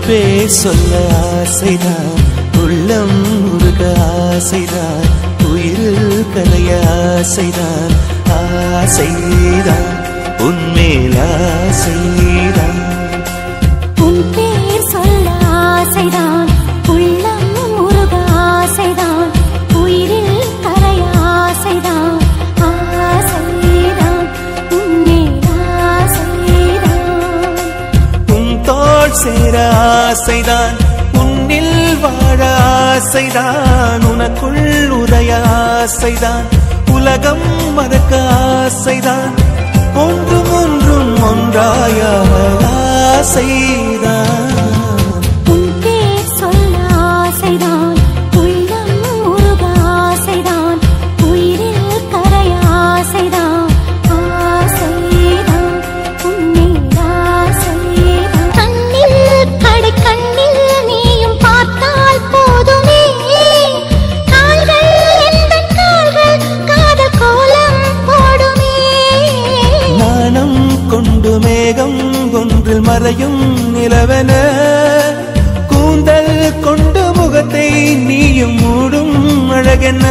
பேர் சொல்ல ஆசைதான், உள்ளம் உருக ஆசைதான், உயிரில் கலைய ஆசைதான், ஆசைதான் உன்மேல் ஆசைதான். உன் பேர் சொல்ல ஆசைதான், உள்ளம் உருக ஆசைதான், உயிரில் கரைய ஆசைதான், ஆசைதான் உன்மேல் ஆசைதான். உன் தோள் சேர ஆசைதான், உன்னில் வாழ ஆசைதான், உனக்குள் உதய ஆசைதான், உலகம் மறக்க ஆசைதான், ஒன்றும் ஒன்றும் ஒன்றாய ஆசைதான். உன் பேர் சொல்ல ஆசைதான், உள்ளம் உருக ஆசைதான், உயிரில் கரைய ஆசைதான், ஆசைதான் உன்மேல் ஆசைதான். கண்ணில் கடை கண்ணில் நீயும் பார்த்தால் போதுமே, கால்கள் எந்தன் கால்கள் காதல் கோலம் போடுமே. நாணம் கொண்டு மேகம் ஒன்றில் மறையும் நிலவென, கூந்தல் கொண்டு முகத்தை நீயும் மூடும் அழகென.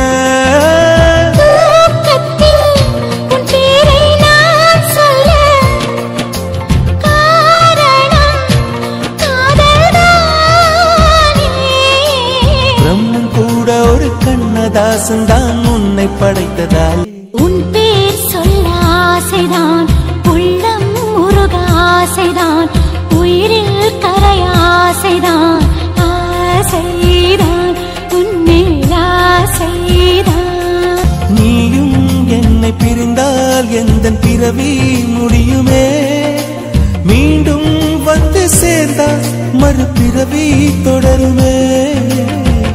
தூக்கத்தில் உன் பேரை நான் சொல்ல காரணம் காதல்தானே. பிரம்மன் கூட ஒரு கண்ணதாசன் தான் உன்னை படைத்ததால். உன் பேர் சொல்ல ஆசைதான், உள்ளம் உருக ஆசைதான், உயிரில் கரைய ஆசைதான், ஆசைதான் உன்மேல் ஆசைதான். நீயும் என்னை பிரிந்தால் எந்தன் பிறவி முடியுமே, மீண்டும் வந்து சேர்ந்தால் மறுபிறவி தொடருமே.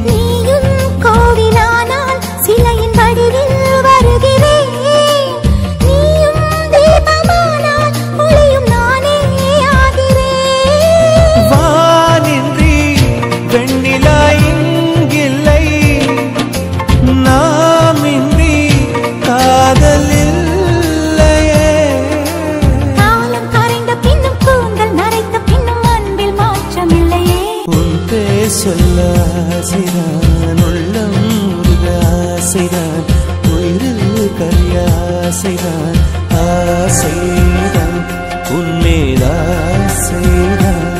நீயும் கோவிலானால் சிலையின் வடிவில் வருகிறேன், நீயும் தீபமானால் ஒளியும் நானே ஆகிறேன். வானின்றி வெண்ணிலா இங்கில்லை, நாமின்றி காதல் இல்லையே. காலம் கரைந்த பின்னும் கூந்தல் நரைத்த பின்னும் அன்பில் மாற்றமில்லையே. உன் பேர் சொல்ல ஆசைதான், உள்ளம் உருக ஆசைதான், உயிரில் கரிய ஆசைதான், ஆசைதான் உன்மேல் ஆசைதான்.